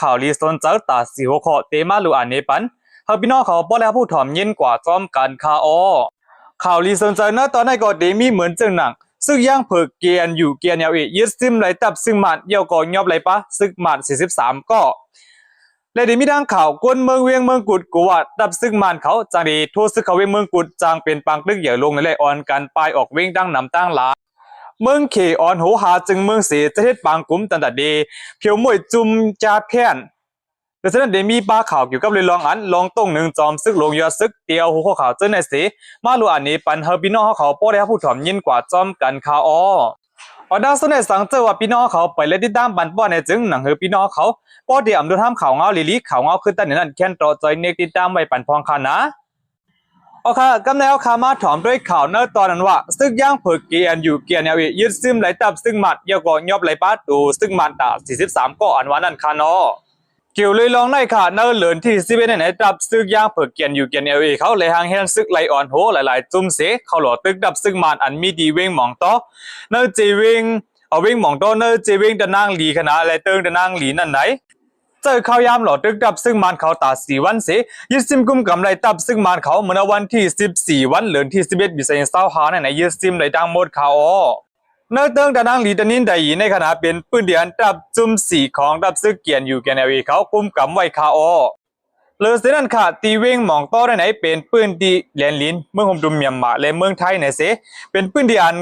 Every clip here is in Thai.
ข่าวลีสนเจอตาสีหัวข้อเตมาลูอันนี้ปันเฮาพี่น้องเขาป้อแล้วผู้ถ่อมเย็นกว่าจอมกันคาอ้อข่าวลีสนเจอนะตอนนี้ก็เดมีเหมือนจึงหนังซึ่งย่างเผือกเกียนอยู่เกียนยาวยึดซิมไหลตับซึ่งมันเยาก่อยอบไหลปะซึ่งมัน43ก็และเดมีดังข่าวกวนเมืองเวียงเมืองกุดกูว่าตับซึ่งมันเขาจังดีทั่วซึ่งเขาเวียงเมืองกุดจางเป็นปังตึกใหญ่ลงในเลยอ่อนกันปลายออกเวียงดังนำตั้งหลาเมืองเขออนโหหาจึงเมืองเสียจะเฮ็ดปางกุมตั้งแต่ดีเพียวมวยจุ่มจาแพ่นดังนั้นเดมีป้าข่าวเกี่ยวกับเรื่องลองอันลองต้งหนึ่งจอมซึกลงยอซึกเตียวหัวข่าวเจ้าในสีมาลูอันนี้ปันเฮอพี่น้องเขาป้อได้ผู้ถ่อมยินกว่าจอมกันคาอ้อดังส่วนในสังเจอว่าพี่น้องเขาไปเล่นที่ด้ามบันป้อในจึงหนังเฮอพี่น้องเขาป้อเดียมดูทำข่าวเงาลิลิข่าวเงาขึ้นตั้งนั้นแค่นต่อใจเนกติดตามไว้ปันพองคานะโอเคกำแนวขามาถอมด้วยข่าวเนื้อตอนนั้นว่าซึ่งย่างเผือกเกียนอยู่เกียนเอายึดซึมไหลตับซึ่งมัดยากอยอบไหลป้าตูซึ่งมันตา43ก็อันวันนั้นคานอเกี่ยวเลยลองได้ค่ะเนื้อเหลือนที่11ไหนตับซึ่งย่างเผือกเกียนอยู่เกียนเอาเขาเลยหางแฮนซึกไหลอ่อนโหหลายๆจุ่มเสเขาหล่อตึกดับซึ่งมันอันมีดีเวงหมองต่อเนื้อจีเวงเอาเวงหมองต่อเนื้อจีเวงจะนั่งหลีขนาดอะไรเติงจะนั่งหลีนั่นไหนเจอข้าวยามหลอดตึกดับซึ่งมันเขาตา4วันเสยึดซิมกุมกำไรตับซึ่งมันเขาเมื่อวันที่14วันเหลือนที่11บิเซนเศร้าหาในยึดซิมไหลดังหมดเขาเนื้อเติงจะนั่งหลีตะนินใดในขณะเป็นปืนเดียนดับจุ่ม4ของดับซึ่งเกียนอยู่แกนเอาเขากุมกำไว้เขาเลยเสนั้นค่ะตีเวงหมองต้อได้ไหนเป็นปืนดีแลนลินเมืองหมดุมเมียมมาและเมืองไทยในเสเป็นปืนดีอัน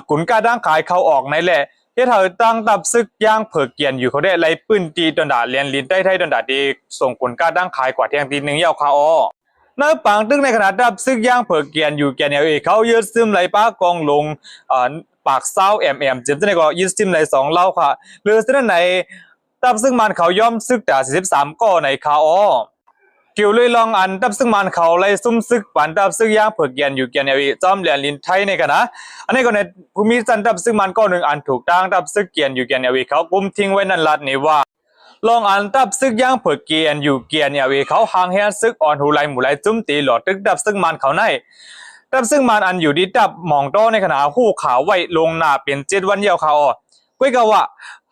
ขุนกาด้างขายเขาออกในแหละที่เธอตั้งตับซึกย่างเผือกเกียนอยู่เขาได้ไล่ปืนตีดนดาเลียนลินได้ไทยดนดาดีส่งผลการดั้งขายกว่าเที่ยงตีหนึ่งยาวคาเนื้อปังตึ้งในขณะดับซึกย่างเผือกเกียนอยู่แกนเขายืดซึมไหลป้ากองลงปากเศร้าเอ็มเจ็บจะในก็ยืดซึมไหล2เล่าค่ะหรือเส้นไหนดับซึกมันเขาย่อมซึกแต่43ก็ในคาเกี่ยวเลยลองอันดับซึ่งมันเขาไล่ซุ่มซึกปันดับซึ่งย่างเผือกเกียนอยู่เกียนจอมเหรียญลินไทยในกันนะอันนี้ก็ในภูมิจันดับซึ่งมันก็หนึ่งอันถูกตั้งดับซึ่งเกียนอยู่เกียนเขากุมทิ้งไว้นั่นลัดนี่ว่าลองอันดับซึ่งย่างเผือกเกียนอยู่เกียนเขาหางแฮนซึกอ่อนหูไหลหมู่ไหลจุ้มตีหลอดตึกดับซึ่งมันเขาในดับซึ่งมันอันอยู่ดีดับมองโตในขณะคู่ขาวไว้ลงหน้าเป็น7วันเยี่ยวเขากุ้ยกว่า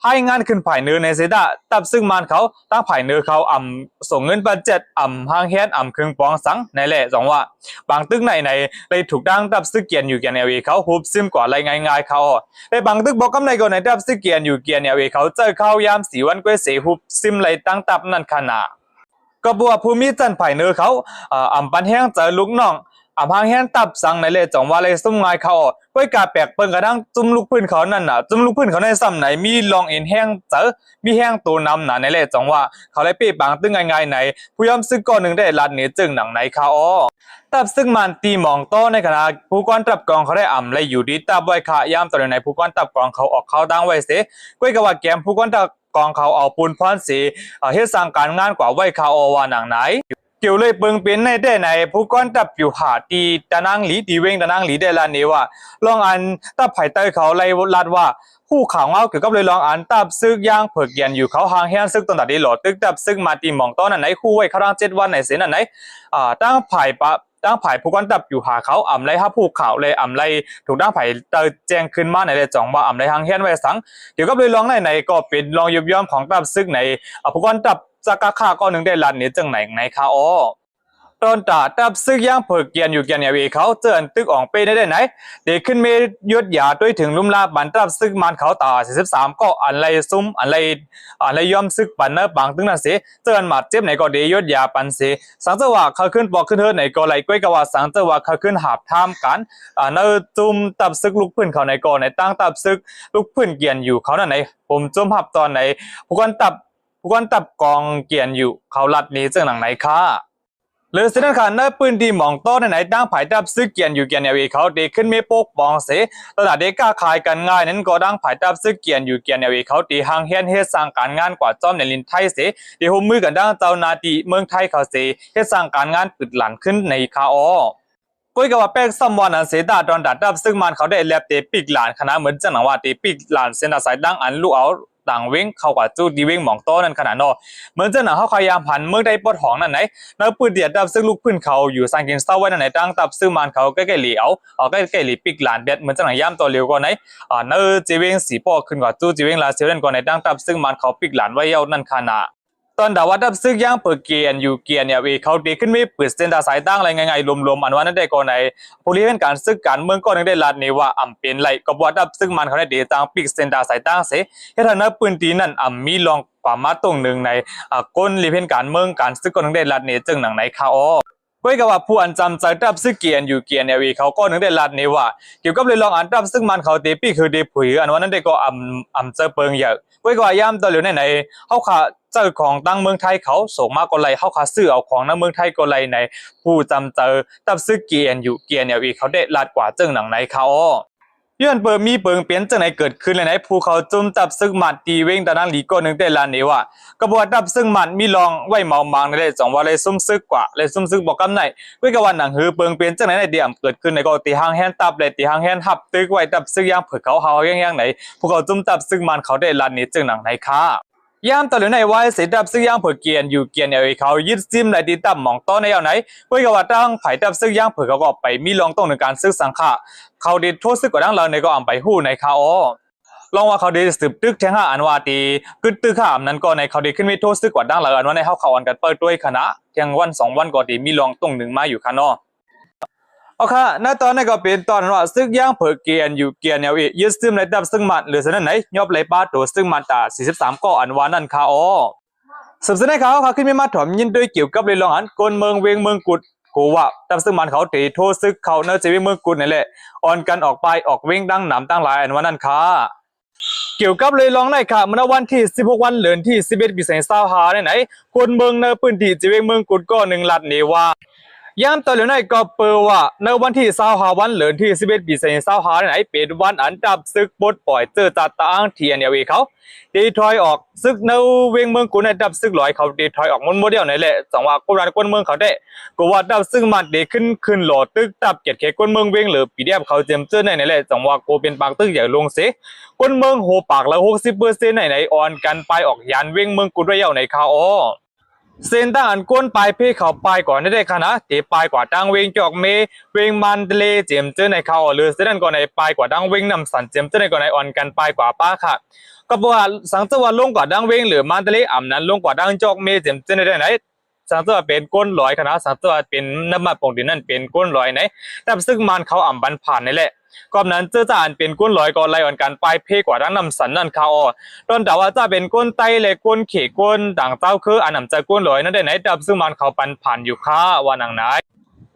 ให้งานขึ้นผ่ายเนื้อในเสดาตับซึ่งมันเขาตั้งผ่ายเนื้อเขาส่งเงินบัตเจ็ตหางแฮนเครื่องปองสังในแหละสองว่าบางตึกในเลยถูกดังตับซึ่งเกียนอยู่เกียนเขาฮุบซิมกว่าอะไรง่ายๆเขาแต่บางตึกบอกกำไรก่อนในตับซึ่งเกียนอยู่เกียนเขาเจอเข้ายาม4วันก้อยเสฮุบซิมเลยตั้งตับนั่นขนาดก็บัวภูมิจันผ่ายเนื้อเขาปันแห้งเจอลูกน้องหางแฮนตับสังในเลยจ่องว่าเลยซุ่มง่ายเขาก้อยกาแปลกเปิ้งกระทั่งจุ่มลูกพื้นเขานั่นน่ะจุ่มลูกพื้นเขาในซ้ำไหนมีลองเอ็นแห้งเจอมีแห้งตัวนำหนาในเลยจ่องว่าเขาเลยเป๊ะบางตึ้งง่ายๆไหนผู้ย่อมซึ่งก้อนหนึ่งได้ลัดเหนือจึงหนังไหนเขาตับซึ่งมันตีมองโตในขณะผู้ก้อนตับกองเขาได้เลยอยู่ดีตับไว้ขายามตอนไหนผู้ก้อนตับกองเขาออกเขาดังไว้เสก้อยกว่าแกมผู้ก้อนตับกองเขาเอาปูนพรสีเฮ็ดสร้างการงานกว่าไว้เขาว่าหนังไหนเกี่ยวเลยเปิงเป็นในได้ในผู้ก้อนตับอยู่หาตีตะนางหลีตีเวงตะนางหลีได้ลานนี้ว่าลองอันตับไผ่เตยเขาไล่ลัดว่าผู้ข่าวเงาเกี่ยวกับเลยลองอันตับซึกย่างเผือกเกียนอยู่เขาหางแฮนซึกตอนตัดดีหลอดตึกตับซึกมาตีหมองต้นอันไหนคู่ไว้เขาดัง7วันไหนเสียอันไหนตั้งไผ่ผู้ก้อนตับอยู่หาเขาไรฮับผู้ข่าวเลยไรถูกตั้งไผ่เตยแจ้งขึ้นมาในเลยจ่องว่าไรหางแฮนไว้สังเกี่ยวกับเลยลองในก็เป็นลองยุบย่อมของตับซึกในผู้ก้อนตับจากค่าก้อนหนึ่งได้ลันนี้จังไหนค่ะตอนตาตับซึกย่างเผือกเกียนอยู่เกียนเขาเจอตึกอ่องเป้ได้ไหนเด็กขึ้นเมยศยาด้วยถึงลุ่มลาบันตับซึกมันเขาตา43ก็อะไรซุ่มอะไรย่อมซึกปันเนอบางตึงนั่นสิเจอหมัดเจ็บไหนก็เดยศยาปันสิสังเจว่าเขาขึ้นปอกขึ้นเฮิร์ไหนก็ไหลก้อยกว่าสังเจว่าเขาขึ้นหาบท่ามกันเนอจุ่มตับซึกลูกพื้นเขาในก่อในตั้งตับซึกลูกพื้นเกียนอยู่เขานั่นไหนผมจุ่มหับตอนไหนผู้กันตับกองเกียนอยู่เขาลัดนี้จังหนังไหนค่ะหรือเส้นขาดเนื้อปืนดีหมองโต้ในไหนตั้งไผ่ดับซึกเกียนอยู่เกียนเขาเด็กขึ้นไม่โป๊กบองเสตลาดเด็กกล้าขายกันง่ายนั้นก็ดังไผ่ดับซึกเกียนอยู่เกียนเขาตีหางเฮียนเฮ็ดสร้างการงานกว่าจอมในลินไทยเสเดี๋ยวมือกันดังเจ้านาตีเมืองไทยเขาเสเฮ็ดสร้างการงานปิดหลันขึ้นในคาก้อยกับว่าแป้งซัมวันอันเสดาดอนดัดดับซึ่งมันเขาได้แลบเตปิกหลานคณะเหมือนจังหวะเตปิกหลานเส้นสายดังอันลูกเอาต่างเว้งเข้ากับจูดีเว้งหมองโต้นั่นขนาดนอเหมือนเจ้าหนังเขาพยายามผันเมื่อได้ปดหองนั่นไหนเนื้อปืนเดียดดับซึ่งลูกพื้นเขาอยู่สังกินเศร้าไว้นั่นไหนตั้งตับซึ่งมันเขาใกล้ๆเหลียวใกล้ๆเหลีปิกหลานเบ็ดเหมือนเจ้าหนังย่ำตัวเร็วก่อนไหนเนื้อจีเว้งสีปอขึ้นกว่าจูจีเว้งลาเซลเล่นก่อนไหนตั้งตับซึ่งมันเขาปิกหลานไว้เย้านั่นขนาด ตอนดาวัดดับซึกย่างเปิดเกียนอยู่เกียนเนี่ยเขาดีขึ้นไม่เปิดเส้นตาสายตั้งอะไรไงรวมๆอันว่านั่นได้ก่อนในผู้เลี้ยงการซึกการเมืองก็นึงได้ลาดนี่ว่าเป็นไรก็วัดดับซึกมันเขาได้เดตังปิกเส้นตาสายตั้งเสียให้ท่านนักปืนตีนั่นมีลองป่ามาตรงหนึ่งในก้นรีเพนการเมืองการซึกก็นึงได้ลาดนี่จึงหนังในคาอ้อก็กับว่าผู้อันจำใจดับซึกเกียนอยู่เกียนเนี่ยเขาก็นึงได้ลาดนี่ว่าเกี่ยวกับเลยลองอันดับซึกมันเขาเตปีคือเดผุยอันว่านั่นได้ก็เจอเปิงเยอะก็กับว่าย่ำตอนเหลียวในเขาขาเจ้าของตั้งเมืองไทยเขาส่งมาก็เลยเขาขาซื้อเอาของในเมืองไทยก็เลยในผู้จำเจอดับซึกเกียนอยู่เกียนเนี่ยเขาได้ลาดกว่าจึงหนังในเขาย้อนเปิดมีเปิงเปลี่ยนจังไหนเกิดขึ้นเลยไหนภูเขาจุ่มตับซึ่งมันตีเว้งตะนั้นหลีก็นึงได้ลานนี้ว่ากระบวนตับซึ่งมันมีลองไว้เมามังได้2ว่าเลยซุ่มซึกกว่าเลยซุ่มซึกบอกกำไหนวิกวันหนังหือเปิงเปลี่ยนจังไหนในเดียมเกิดขึ้นในก็ตีหางแฮนตับเลยตีหางแฮนหับตึกไว้ตับซึ่งย่างเผือกเขาเฮาย่างไหนภูเขาจุ่มตับซึ่งมันเขาได้ลานนี้จึงหนังในค่ายามตอนเหลือในวัยเสดับซึ่งย่างเผือกเกียนอยู่เกียนเขายึดซิมในดีตับหมองต้นในเอาไหนวิกว่าตั้งไผ่ตับซึ่งย่างเผือกเขาก็ไปมีลองต้องในการซึกสังฆะเขาดีโทษซึกกว่าดังเราในก็อ่ำไปหู้ในคาอ้อลองว่าเขาดีสืบตึกแทงห้าอันวาตีกึดตึกข้ามนั้นก็ในเขาดีขึ้นมีโทษซึกกว่าดังเราอันว่าในเขาอันกันเปิดด้วยคณะเที่ยงวัน2 วันก็ดีมีลองต้องหนึ่งมาอยู่คณะเอาค่ะณตอนนี้ก็เป็นตอนว่าซึกย่างเผือกเกียนอยู่เกียนยึดซึมในดับซึ่งมันหรือฉะนั้นไหนยอบไหลป้าตัวซึ่งมันตา43ก็อันวานั่นคาอ้อสืบสวนให้เขาขึ้นมีมาถมยินด้วยเกี่ยวกับเรื่องลองอันกลเมืองเวงเมืองกุดกูว่าดับซึ่งมันเขาตีโทษซึกเขาเนื้อจีวิเมืองกุดนี่แหละอ่อนกันออกไปออกเว้งดังหนำตั้งหลายอันว่านั่นค่ะเกี่ยวกับเลยลองได้ค่ะเมื่อวันที่16วันเดือนที่11ปี2555ไหนคนเมืองในพื้นที่จีวิเมืองกุดก็1ลัดนี่ว่ายามตอนเหลือในก็เปิดว่าในวันที่25วันเดือนที่11ปี2555ไหนเป็นวันอันดับซึกปลดปล่อยเจอจัดตางเทียนเขาดีทอยออกซึกในเวงเมืองกุนในดับซึกลอยเขาดีทอยออกมันโมเดลนี่แหละจังหวะกบรันกวนเมืองเขาได้ก็ว่าดับซึกมันดีขึ้นหลอตึกดับเกียรติเขกวนเมืองเวงหรือปีเดียบเขาเจมเจอในนี่แหละจังหวะโกเป็นปางตึกใหญ่ลงเสกวนเมืองโหปากละ60%ในอ่อนกันไปออกยันเวงเมืองกุนด้วยเอาในคาอ้อเส้นตั้งอันก้นปลายเพเขาปลายก่อนได้ค่ะนะตีปลายกว่าดังเวงจอกเมเวงมันเลเจียมเจอในเขาหรือเส้นนั้นก่อนในปลายกว่าดังเวงนำสันเจียมเจอในก่อนในอ่อนกันปลายกว่าป้าค่ะก็บอกว่าสังเจวันลงกว่าดังเวงหรือมันเลอ่ำนั้นลงกว่าดังจอกเมเจียมเจอในได้ไหนสังเจวันเป็นก้นลอยค่ะนะสังเจวันเป็นน้ำมันปงดินนั่นเป็นก้นลอยไหนแต่ซึ่งมันเขาอ่ำบันผ่านนี่แหละก่อนนั้นเจอจานเป็นก้นลอยก่อนไล่อ่อนกันปลายเพกว่าดังนำสันนั่นเขาตอนแต่ว่าจะเป็นก้นไตเลยก้นเขก้นด่างเจ้าคืออันนำใจก้นลอยนั่นได้ไหนดับซึ่งมันเขาปันผ่านอยู่ค่าว่าหนังไหน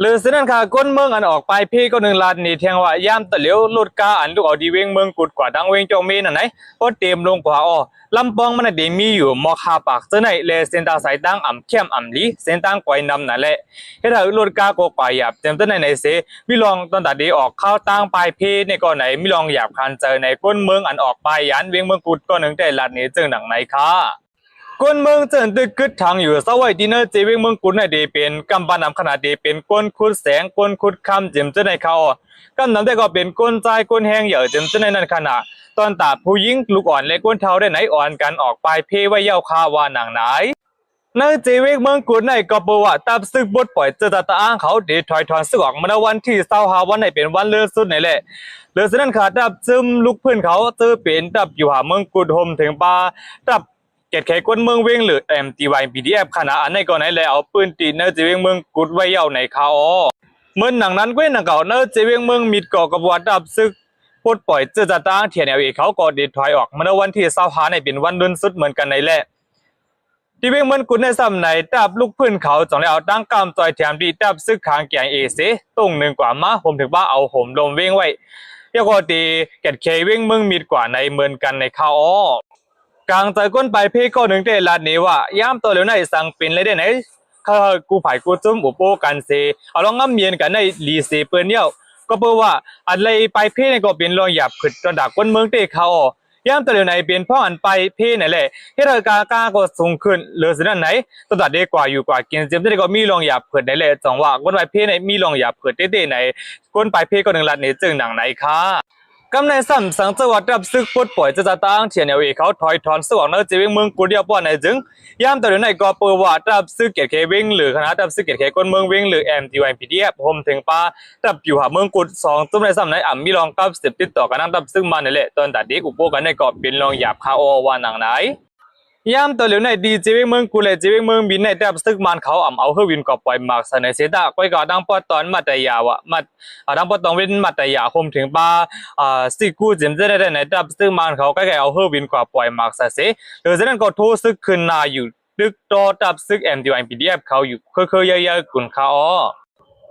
หรือสิ่งนั้นค่ะก้นเมืองอันออกไปพี่ก็1 ล้านนี่เทียงว่าย่ำตะเหลียวลุดกาอันลูกเอาดีเวงเมืองกุดกว่าดังเวงจงมีนั่นไหนก็เต็มลงกว่าลำปองมันได้มีอยู่มอคาปากเจอไหนเลเซนตาสายตั้งอ่ำเข้มอ่ำลีเซนตั้งกวยนำนั่นแหละเฮ็ดให้ลุดกาโกกว่าหยาบเต็มเจอไหนเสมีลองตอนตัดดีออกเข้าตั้งปลายพี่ในก่อนไหนมีลองหยาบคันเจอในก้นเมืองอันออกไปยันเวงเมืองกุดก็1ได้ลาดนี้จึงหนังไหนค่ะก้นเมืองเจินตึกกึดทางอยู่สวัยดีเนอร์เจวิงเมืองกุนในดีเป็นกำปานำขนาดดีเป็นก้นคุดแสงก้นคุดคำเจิมเจในเขากำนำได้ก็เป็นก้นใจก้นแห้งเหยื่อเจิมเจในนั้นขนาดตอนตาผู้หญิงลูกอ่อนและก้นเท้าได้ไหนอ่อนกันออกไปเพไว้เย้าคาว่าหนังไหนในเจวิงเมืองกุนในก็บอกว่าตับซึกบดปล่อยเจอตาอ้างเขาเดถอยถอนซึกออกมาในวันที่25วันในเป็นวันเลือดสุดในแหละเลือดสุดนั้นขาดดับซึมลุกพื้นเขาเจอเป็นดับอยู่หาเมืองกุดโฮมถึงปลาดับเกตแขกคนเมืองเวงหรือ MTY PDF ขณะอันในก่อนไหนเลยเอาปืนตีเนอร์เจวิงเมืองกุดไว้เย้าในคาเมื่อหนังนั้นก็หนังเก่าเนอร์เจวิงเมืองมิดก่อกับวัดดับซึกปลดปล่อยเจอตาตั้งเทียนเขาก็เดถอยออกมาในวันที่25ในเป็นวันเดือนสุดเหมือนกันในแหละที่เวงเมืองกุดในซ้ำในดับลูกพื้นเขาจ่องแล้วตั้งกำจอยแถมดีดับซึกขางแกงเสตรง1กว่ามาผมถึงว่าเอาห่มลมเวงไว้ยกตีเกตเคเวงเมืองมิดกว่าในเหมือนกันในคากลางใจก้นไปพี่ก็1ได้ลาดนี้ว่าย่ามตัวเหลียวในสั่งเป็นเลยได้ไหนกูไผ่กูจุ้มอุปโภกันเซเอาลองง้ำเมียนกันในลีเซเปิ้นเนี่ยก็เพื่อว่าอะไรไปพี่ในก็เป็นรองหยาบขึ้นจนดักก้นเมืองเตะเขาย่ามตัวเหลียวในเป็นพ่ออันไปพี่ไหนแหละที่เรากล้าก็สูงขึ้นเหลือสิ่งนั้นไหนตัวตัดได้กว่าอยู่กว่ากินเจมได้ก็มีรองหยาบขึ้นได้แหละจังว่าก้นไปพี่ในมีรองหยาบขึ้นเต้ๆไหนก้นไปพี่ก็1ลาดนี้จึงหนังไหนค่ะกำในซ้ำสังจังหวัดรับซึกปลดปล่อยจะตั้งเทียนเขาถอยถอนสว่างเนื้อจีวิงเมืองกุเดียป้อนในจึงย่ามแต่เดี๋ยวในก็เปิดว่ารับซึกเกียรติเควิงหรือคณะรับซึกเกียรติเคคนเมืองวิงหรือ MTY PDF โฮมถึงป้ารับอยู่หาเมืองกุด2ตุ้มในซ้ำในมีรองกับ10ติดต่อกันนั่งรับซึกมาในแหละตอนตัดดีอุปโภคกันในก็เป็นรองหยาบคาโอว่าหนังไหน ย่ำตัวเหลียวในดีจีเวงเมืองกูเลยจีเวงเมืองบินในแต่ซึกมันเขาเอาเฮวินก็ปล่อยหมากสนเสดาก้อยก็ดังปอตอนมัตยาวะมัดดังปอตอนเว้นมัตยาคมถึงป้าสิกูจิมจะได้ในแต่ซึกมันเขาใกล้ๆเอาเฮวินก็ปล่อยหมากเสเดี๋ยวนั้นก็โทรซึกขึ้นนาอยู่ตึกโตตับซึกMDY PDFเขาอยู่เคยๆเยอะๆกุนเขา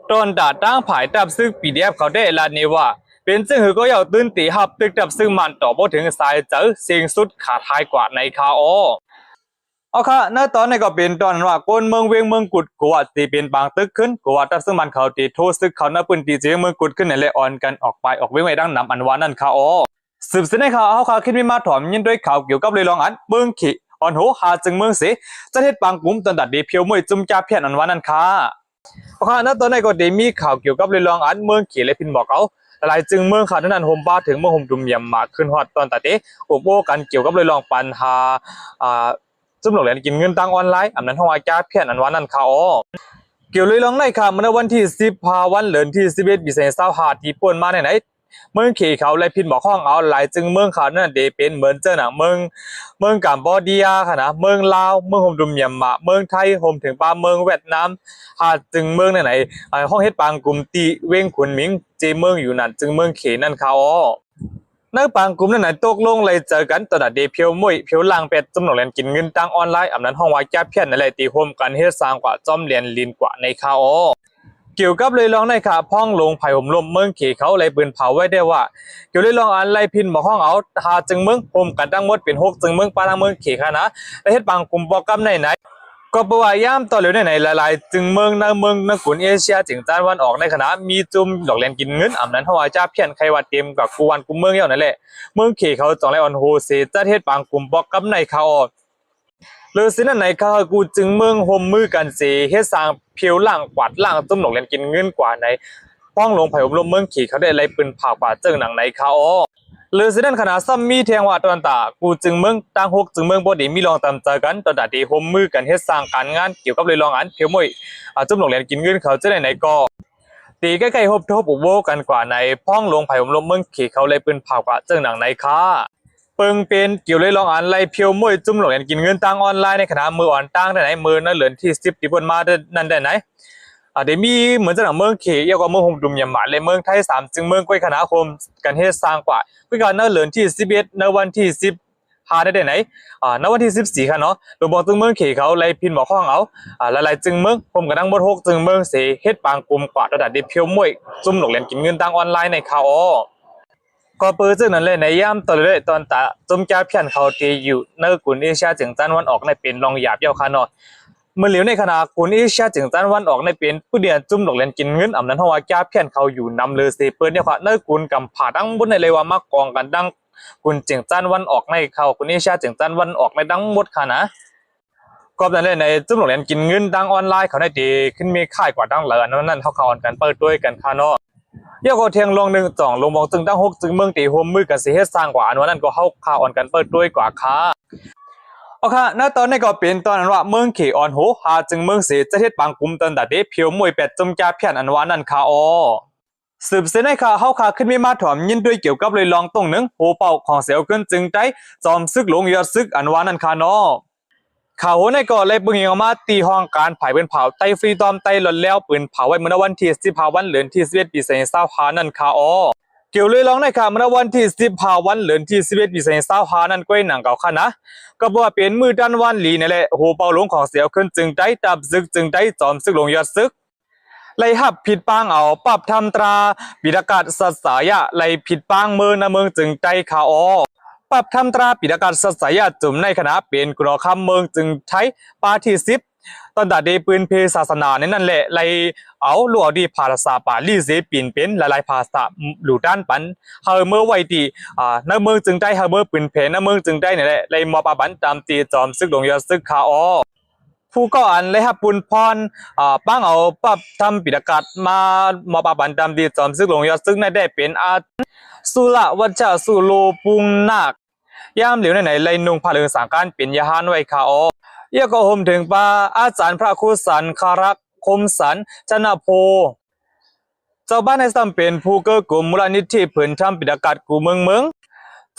ตอนดาตั้งผายตับซึก PDF เขาได้ลาเนว่าเป็นซึ่งก็อยากตื่นตีหับตึกดับซึ่งมันต่อบ่ถึงสายเจอเสียงสุดขาดท้ายกว่าในคาเอาค่ะณตอนนี้ก็เป็นตอนว่าคนเมืองเวียงเมืองกุดกว่าตีเป็นบางตึกขึ้นกว่าดับซึ่งมันเขาตีโทษซึกเขาหน้าปืนตีเจียงเมืองกุดขึ้นในเลยอ่อนกันออกไปออกเวียงไว้ดังนำอันวานั่นคาสืบเส้นให้เขาเอาข่าวขึ้นมาถอมยินด้วยข่าวเกี่ยวกับเลยลองอันเมืองขี่อ่อนโหหาจึงเมืองเสียจะเฮ็ดบางกลุ่มตอนดัดดีเพียวมวยจุ่มจ่าเพี้ยนอันวานั่นค่ะเอาค่ะณตอนนี้ก็ได้มีข่าวเกี่ยวกับเลยลองอันเมืองขี่และพินบอกเอาหลายจึงเมืองขาดนั้นโฮมบ้าถึงเมืองโฮมดุมยำมาขึ้นฮอดตอนตัดเตะโอโบกันเกี่ยวกับเลยลองปัญหาจุ่มหลอกเหรียญกินเงินตังออนไลน์อันนั้นห้องอาจารย์เพี้ยนอันว่านั่นค่ะเกี่ยวเลยลองในค่ะเมื่อวันที่10วันเดือนที่11ปี2025ที่ป่วนมาไหนเมืองเขเขาเลยพินบอกห้องเอาหลายจึงเมืองขาดนั้นเดเป็นเหมือนเจ้าหนังเมืองกัมพูชาค่ะนะเมืองลาวเมืองโฮมดุมยำมาเมืองไทยโฮมถึงปาเมืองเวียดนามหาจึงเมืองไหนห้องเฮ็ดปางกลุ่มตีเว้งขุนหมิงเจเมืองอยู่นั่นจึงเมืองเขนั่นค่ะในปางกลุ่มนั้นตกลงเลยเจอกันตอนเดเพียวมวยเพียวล่างเป็ดจำนวนเรียนกินเงินตังออนไลน์อันนั้นห้องว่าแก้เพี้ยนอะไรตีโฮมกันเฮ็ดสร้างกว่าจอมเรียนลินกว่าในคาเกี่ยวกับเลยลองในค่ะพ้องลงไผ่ห่มลมเมืองเขเขาเลยปืนเผาไว้ได้ว่าเกี่ยวเลยลองอันไล่พินบอกห้องเอาหาจึงเมืองโฮมกันตั้งหมดเป็น6จึงเมืองปาทางเมืองเขค่ะนะและเฮ็ดปางกลุ่มโปรแกรมไหนก็ปว่าย่ามต่อเหลวในหลายๆจึงเมืองในกลุ่มเอเชียจึงจานวันออกในคณะมีจุ่มดอกแลนกินเงินอันนั้นเฮาว่าจ้าเพี้ยนใครว่าเต็มกับกูวันกุมเมืองเฮานั่นแหละเมืองเขเขาจองไลออนโฮเซจัดเฮ็ดปางกลุ่มบอกกับในเขาเลยสินั่นไหนเขากูจึงเมืองโฮมมือกันเสเฮ็ดสร้างเพียวล่างกวาดล่างจุ่มดอกแลนกินเงินกว่าในห้องลงไผ่อบรมเมืองเขเขาได้ไล่ปืนผ่ากว่าเจิงหนังในเขาเลยสินั่นขณะซ้ำมีเทียงว่าตอนตากูจึงเมืองตั้ง6จึงเมืองบ่ได้มีรองตามเจอกันตอนตาที่โฮมมือกันเฮ็ดสร้างการงานเกี่ยวกับเลยลองอันเพียวมวยจุ่มดอกแลนกินเงินเขาจะไหนก็ตีใกล้ๆฮบทบอุโบกันกว่าในพ้องลงไผ่อบรมเมืองเขเขาไล่ปืนผ่ากว่าเจิงหนังในค่ะเปิงเป็นเกี่ยวเลยลองอันไล่เพียวมวยจุ่มหลงกินเงินตังออนไลน์ในขณะมืออ่อนตั้งได้ไหนมือนั่นเหลือที่10ที่เพิ่นมานั่นได้ไหนเดี๋ยวมีเหมือนจะหนังเมืองเขยกว่าเมืองโฮมดุมยำหมาเลยเมืองไทย3จึงเมืองก้อยคณะคมกันเฮ็ดสร้างกว่าคือการนั่นเหลือที่11ในวันที่10หาได้ไหนในวันที่14ค่ะเนาะโดยบอกจึงเมืองเขยเขาไล่พินบอกห้องเอาหลายๆจึงเมืองผมกับทั้งหมด6จึงเมืองเสเฮ็ดปางกลุ่มกว่าระดับเพียวมวยจุ่มหลงกินเงินตังออนไลน์ในข่าวก็เปิดจึงนั้นเลยในย่ำตอนเลยตอนตาจมจ้าเพียนเขาตีอยู่ในกลุ่มเอเชียจึงจันวันออกในเป็นรองหยาบเยาคานอเมื่อเหลียวในขณะกลุ่มเอเชียจึงจันวันออกในเป็นผู้เดียนจุ่มดอกเล่นกินเงินอำนั้นเพราะว่าจ้าเพียนเขาอยู่นำเลยเสเปิดเนี่ยค่ะในกลุ่มกำผาดังบนในเลยว่ามากองกันดังกลุ่มจึงจันวันออกในเขากลุ่มเอเชียจึงจันวันออกในดังหมดค่ะนะก็นั่นเลยในจุ่มดอกเล่นกินเงินดังออนไลน์เขาได้ดีขึ้นมีค่ายกว่าดังเหลือนั่นเขาออนกันเปิดด้วยกันค่ะเนาะเยาก็เทียงลง1 2ลงมองจึงตั้ง6จึงเมืองตีโฮมมือกันสิเฮ็ดสร้างกว่าอันนั้นก็เข้าข่าวอ่อนกันเปิดด้วยกว่าค่ะโอเคณตอนนี้ก็เป็นตอนนั้นว่าเมืองเขออนโหหาจึงเมืองเสจะเฮ็ดปางกลุ่มตอนตัดเดเพียวมวย8จมจ่าเพียนอันว่านั่นค่ะสืบเส้นให้ข่าวเฮาข่าวขึ้นมีมาถอมยินด้วยเกี่ยวกับเลยลองตรงหนึ่งโหเป่าของเสียวขึ้นจึงใจจอมซึกหลงยอดซึกอันว่านั่นค่ะเนาะข่าวในก่อนเลยปึงยิงออกมาตีห้องการผายเป็นเผาไต้ฟรีตอมไต้หล่นแล้วปืนเผาไว้เมื่อวันที่15วันเดือนที่11ปี2025นั่นค่ะเกี่ยวเลยร้องในค่ะเมื่อวันที่15วันเดือนที่11ปี2025นั่นก้อยหนังเก่าค่ะนะก็บอกว่าเป็นมือด้านวันหลีนี่แหละโหเป่าหลงของเสียวขึ้นจึงได้ดับซึกจึงได้จอมซึกหลงยอดซึกไล่หับผิดปางเอาปรับทำตราปิดอากาศสัตสายะไล่ผิดปางเมืองนะเมืองจึงใจค่ะปรับทำตราปิดอากาศสัตสายะจุ่มในคณะเป็นกุลคำเมืองจึงใช้ปาที่10ตอนดาเดปืนเพศาสนาในนั่นแหละไล่เอาหลวดีภาษาปาลีเสปินเป็นหลายๆภาษาหลู่ด้านปันเฮาเมื่อไว้ที่ในเมืองจึงได้เฮาเมื่อปืนเพในเมืองจึงได้นี่แหละไล่มอปาบันตามตีจอมซึกหลงยอดซึกค่ะผู้ก่ออันเลยครับปุนพรปั้งเอาปรับทำปิดอากาศมาหมอปาบันตามตีจอมซึกหลงยอดซึกในได้เป็นสุระวัชสุโลปุงนาคย่ามเหลียวไหนเลยนุ่งผ้าเหลืองสังการเป็นยาหานไว้ค่ะเยี่ยก็ห่มถึงปาอาจารย์พระครูสันคารักคมสันชนะโพเจ้าบ้านในซ้ำเป็นผู้เกิดกลุ่มมูลนิธิผืนทำปิดอากาศกูเมือง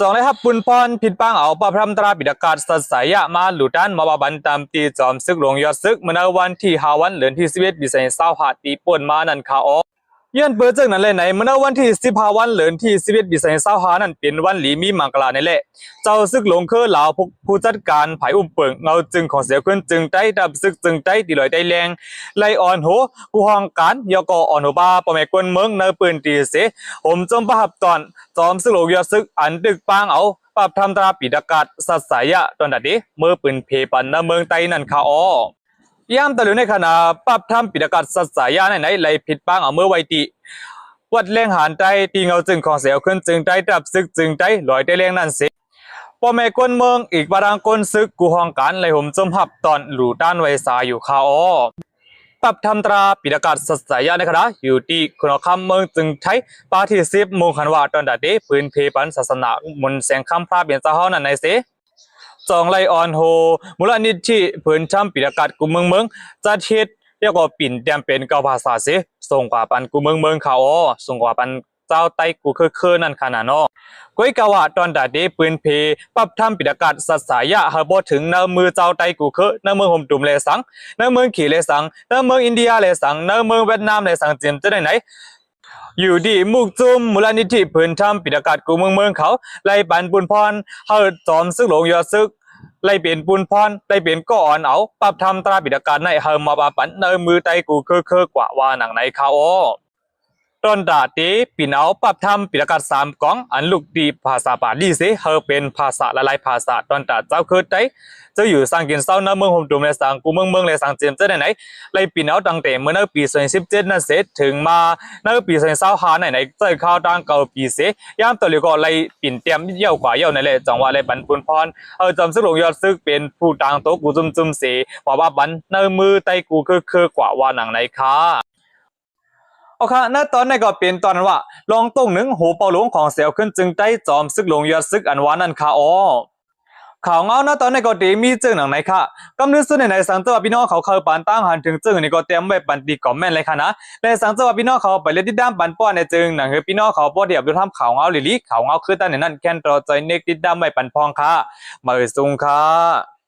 จองเลยครับปุนพรผิดปังเอาปะพรำตราปิดกาศสัตสายะมาหลุดันมาบาบันตามตีจอมซึกหลวงยอดซึกเมื่อวันที่5 วันเดือนที่11ปี25ตีป่วนมานั่นค่ะอ๋อย้อนเปิดเจอนั้นเลยไหนเมื่อวันที่15 วันเดือนที่11ปี25นั่นเป็นวันหลีมีมังกรนี่แหละเจ้าซึกหลวงคือเหล่าผู้จัดการไผ่อุ้มเปิงเงาจึงของเสียขึ้นจึงได้ดับซึกจึงได้ตีลอยได้แรงไล่อ่อนโหกูห้องการยกอ่อนโหบาปอมกวนเมืองในปืนตีเสผมจมประหับตอนจอมซึกหลวงยอดซึกอันดึกปางเอาปรับทำตราปิดกาศสัตสายะตอนนั้นดิเมื่อปืนเพปันในเมืองไต้นั่นค่ะอ๋อย่ามตะลุในขณะปรับทำปิดกาศสัตสายะไหนไหลผิดปางเอาเมื่อไวตีวัดแรงหานใจตีเงาจึงของเสียวขึ้นจึงได้ดับซึกจึงได้ลอยได้แรงนั่นสิพ่อแม่กวนเมืองอีกบารางกนซึกกูห้องการไหลห่มจมหับตอนหลู่ด้านไวสาอยู่ค่ะอ๋อปรับทำตราปิดกาศสัตสายะในขณะอยู่ที่คุณคำเมืองจึงใช้ปาที่10โมงขันว่าตอนดัดเดปืนเพปันศาสนามนแสงคำพระเบียนเจ้านั่นในสิจองไลออนโฮมูลนิธิเพิ่นช้ำปิดกาศกูเมืองจัดเฮ็ดเรียกว่าปิ่นเตรียมเป็นเก้าภาษาสิส่งกว่าปันกูเมืองเขาอ๋อส่งกว่าปันเจ้าไต้กูคือนั่นขนาดเนาะก้อยกะว่าตอนดัดเดปืนเพปรับทำปิดกาศสัตสายะเฮาบ่ถึงในมือเจ้าไต้กูในเมืองห่มตุ่มเลสังในเมืองขี่เลสังในเมืองอินเดียเลสังในเมืองเวียดนามเลสังเจียมจะได้ไหนอยู่ดีมุกจุมมูลนิธิเพิ่นทำปิดกาศกูเมืองเขาไล่ปันปุนพรเฮาจอมซึกหลงยอดซึกไล่เปลี่ยนปุนพรไล่เปลี่ยนก็อ่อนเอาปรับทำตราปิดกาศในเฮามาบาปันในมือไต้กูคือกว่าว่าหนังในเขาอ้อตอนดาตีปีนเอาปรับทำปิดกาศ3 กองอันลูกดีภาษาปาดีสิเฮาเป็นภาษาละลายภาษาตอนดาเจ้าคือไต้จะอยู่สร้างกินเศร้าในเมืองห่มตุ่มในสังกูเมืองในสังเจียมจะได้ไหนไล่ปีนเอาตั้งแต่เมื่อในปี2017นั่นเสร็จถึงมาในปี2025ไหนเจอข่าวดังเก่าปีเสยามตัวเลียวก็ไล่ปิ่นเตรียมเยี่ยวกว่าเยี่ยวในแหละจังหวะไล่ปันปุนพรจำซึกหลงยอดซึกเป็นผู้ต่างโตกูจุ่มเสเพราะว่าบันในมือไต้กูคือกว่าว่าหนังในค่ะโอเคณตอนนี้ก็เป็นตอนนั้นว่าลองต้งหนึ่งหูเป่าหลวงของเสียวขึ้นจึงได้จอมซึกหลงยอดซึกอันวานั่นค่ะอ๋อข่าวเงาณตอนนี้ก็ดีมีจึงหนังไหนค่ะกำนึกสุดในสังเจ้าพี่น้องเขาเคยปันตั้งหันถึงจึงนี่ก็เตรียมไว้ปันดีคอมเมนต์เลยค่ะนะและสังเจ้าพี่น้องเขาไปเล่นที่ด้ามปันป้อนในจึงหนังคือพี่น้องเขาป้อเดียบดูทำข่าวเงาลิลิข่าวเงาคือตั้งในนั้นแค่รอใจเน็กติดด้ามไว้ปันพองค่ะมาสุ่งค่ะ